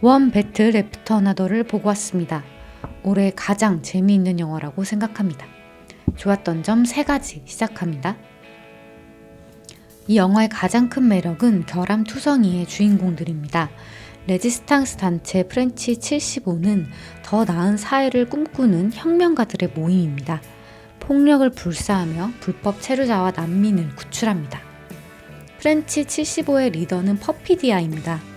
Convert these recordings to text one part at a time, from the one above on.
원 배틀 애프터 어나더를 보고 왔습니다. 올해 가장 재미있는 영화라고 생각합니다. 좋았던 점 3가지 시작합니다. 이 영화의 가장 큰 매력은 결함투성이의 주인공들입니다. 레지스탕스 단체 프렌치 75는 더 나은 사회를 꿈꾸는 혁명가들의 모임입니다. 폭력을 불사하며 불법 체류자와 난민을 구출합니다. 프렌치 75의 리더는 퍼피디아입니다.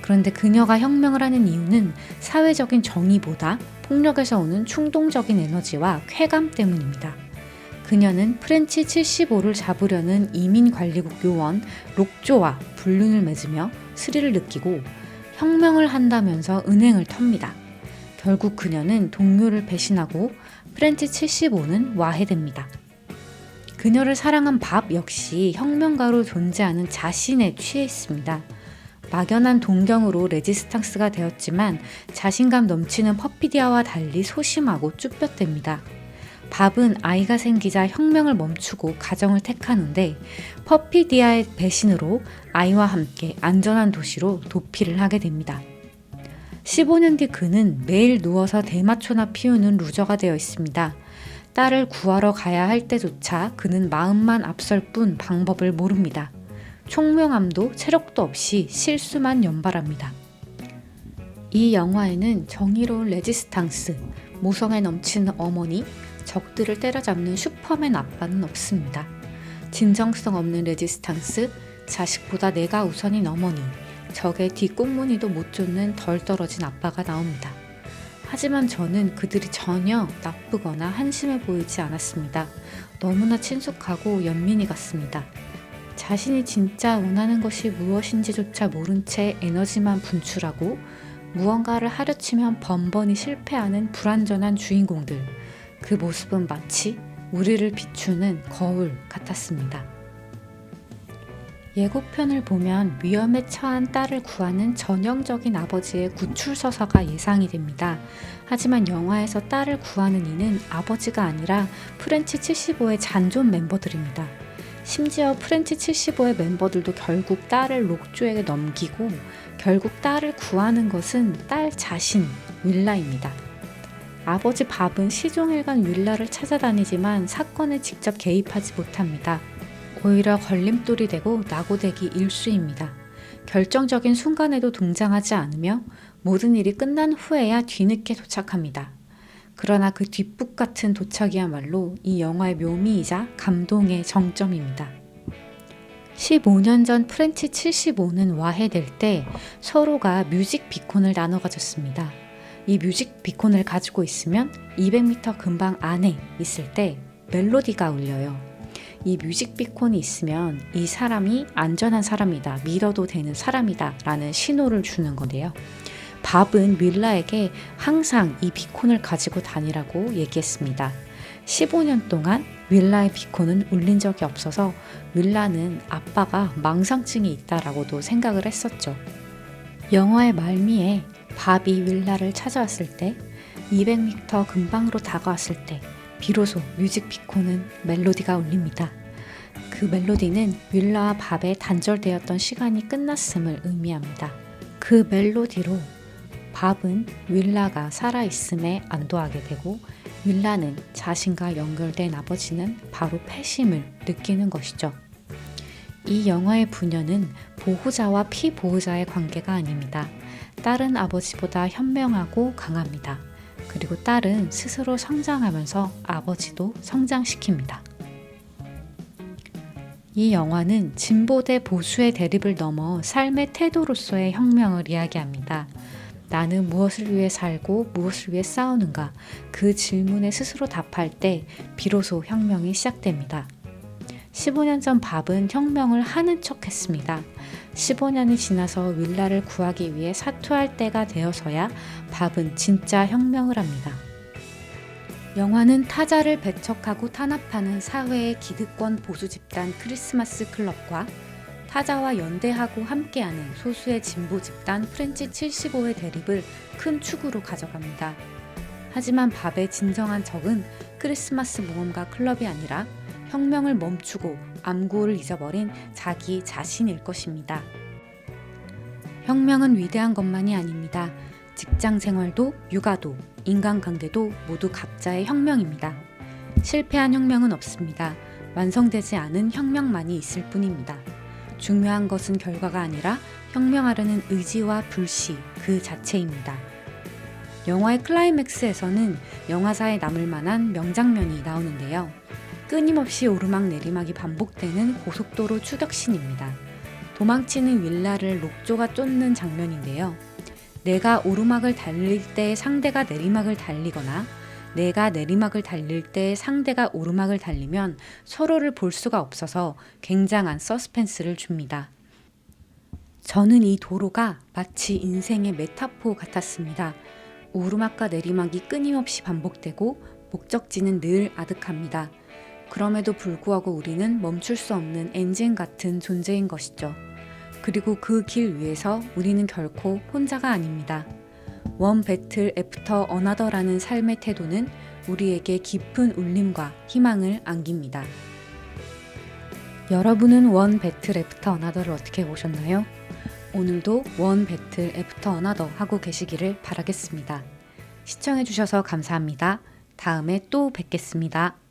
그런데 그녀가 혁명을 하는 이유는 사회적인 정의보다 폭력에서 오는 충동적인 에너지와 쾌감 때문입니다. 그녀는 프렌치 75를 잡으려는 이민관리국 요원 록조와 불륜을 맺으며 스릴을 느끼고 혁명을 한다면서 은행을 텁니다. 결국 그녀는 동료를 배신하고 프렌치 75는 와해됩니다. 그녀를 사랑한 밥 역시 혁명가로 존재하는 자신에 취해 있습니다. 막연한 동경으로 레지스탕스가 되었지만 자신감 넘치는 퍼피디아와 달리 소심하고 쭈뼛댑니다. 밥은 아이가 생기자 혁명을 멈추고 가정을 택하는데 퍼피디아의 배신으로 아이와 함께 안전한 도시로 도피를 하게 됩니다. 15년 뒤 그는 매일 누워서 대마초나 피우는 루저가 되어 있습니다. 딸을 구하러 가야 할 때조차 그는 마음만 앞설 뿐 방법을 모릅니다. 총명함도 체력도 없이 실수만 연발합니다. 이 영화에는 정의로운 레지스탕스, 모성에 넘치는 어머니, 적들을 때려잡는 슈퍼맨 아빠는 없습니다. 진정성 없는 레지스탕스, 자식보다 내가 우선인 어머니, 적의 뒷꽁무니도 못 쫓는 덜 떨어진 아빠가 나옵니다. 하지만 저는 그들이 전혀 나쁘거나 한심해 보이지 않았습니다. 너무나 친숙하고 연민이 같습니다. 자신이 진짜 원하는 것이 무엇인지조차 모른 채 에너지만 분출하고 무언가를 하려치면 번번이 실패하는 불완전한 주인공들. 그 모습은 마치 우리를 비추는 거울 같았습니다. 예고편을 보면 위험에 처한 딸을 구하는 전형적인 아버지의 구출서사가 예상이 됩니다. 하지만 영화에서 딸을 구하는 이는 아버지가 아니라 프렌치 75의 잔존 멤버들입니다. 심지어 프렌치 75의 멤버들도 결국 딸을 록조에게 넘기고 결국 딸을 구하는 것은 딸 자신, 윌라입니다. 아버지 밥은 시종일관 윌라를 찾아다니지만 사건에 직접 개입하지 못합니다. 오히려 걸림돌이 되고 나고되기 일쑤입니다. 결정적인 순간에도 등장하지 않으며 모든 일이 끝난 후에야 뒤늦게 도착합니다. 그러나 그 뒷북 같은 도착이야말로 이 영화의 묘미이자 감동의 정점입니다. 15년 전 프렌치 75는 와해될 때 서로가 뮤직 비콘을 나눠 가졌습니다. 이 뮤직 비콘을 가지고 있으면 200m 근방 안에 있을 때 멜로디가 울려요. 이 뮤직 비콘이 있으면 이 사람이 안전한 사람이다, 믿어도 되는 사람이다 라는 신호를 주는 건데요. 밥은 윌라에게 항상 이 비콘을 가지고 다니라고 얘기했습니다. 15년 동안 윌라의 비콘은 울린 적이 없어서 윌라는 아빠가 망상증이 있다라고도 생각을 했었죠. 영화의 말미에 밥이 윌라를 찾아왔을 때 200m 근방으로 다가왔을 때 비로소 뮤직 비콘은 멜로디가 울립니다. 그 멜로디는 윌라와 밥의 단절되었던 시간이 끝났음을 의미합니다. 그 멜로디로 밥은 윌라가 살아있음에 안도하게 되고 윌라는 자신과 연결된 아버지는 바로 패심을 느끼는 것이죠. 이 영화의 부녀는 보호자와 피보호자의 관계가 아닙니다. 딸은 아버지보다 현명하고 강합니다. 그리고 딸은 스스로 성장하면서 아버지도 성장시킵니다. 이 영화는 진보 대 보수의 대립을 넘어 삶의 태도로서의 혁명을 이야기합니다. 나는 무엇을 위해 살고 무엇을 위해 싸우는가? 그 질문에 스스로 답할 때 비로소 혁명이 시작됩니다. 15년 전 밥은 혁명을 하는 척 했습니다. 15년이 지나서 윌라를 구하기 위해 사투할 때가 되어서야 밥은 진짜 혁명을 합니다. 영화는 타자를 배척하고 탄압하는 사회의 기득권 보수 집단 크리스마스 클럽과 타자와 연대하고 함께하는 소수의 진보 집단 프렌치 75의 대립을 큰 축으로 가져갑니다. 하지만 밥의 진정한 적은 크리스마스 모험가 클럽이 아니라 혁명을 멈추고 암구를 잊어버린 자기 자신일 것입니다. 혁명은 위대한 것만이 아닙니다. 직장 생활도, 육아도, 인간관계도 모두 각자의 혁명입니다. 실패한 혁명은 없습니다. 완성되지 않은 혁명만이 있을 뿐입니다. 중요한 것은 결과가 아니라 혁명하려는 의지와 불씨 그 자체입니다. 영화의 클라이맥스에서는 영화사에 남을 만한 명장면이 나오는데요. 끊임없이 오르막 내리막이 반복되는 고속도로 추격신입니다. 도망치는 윌라를 록조가 쫓는 장면인데요. 내가 오르막을 달릴 때 상대가 내리막을 달리거나 내가 내리막을 달릴 때 상대가 오르막을 달리면 서로를 볼 수가 없어서 굉장한 서스펜스를 줍니다. 저는 이 도로가 마치 인생의 메타포 같았습니다. 오르막과 내리막이 끊임없이 반복되고 목적지는 늘 아득합니다. 그럼에도 불구하고 우리는 멈출 수 없는 엔진 같은 존재인 것이죠. 그리고 그 길 위에서 우리는 결코 혼자가 아닙니다. 원 배틀 애프터 어나더라는 삶의 태도는 우리에게 깊은 울림과 희망을 안깁니다. 여러분은 원 배틀 애프터 어나더를 어떻게 보셨나요? 오늘도 원 배틀 애프터 어나더 하고 계시기를 바라겠습니다. 시청해주셔서 감사합니다. 다음에 또 뵙겠습니다.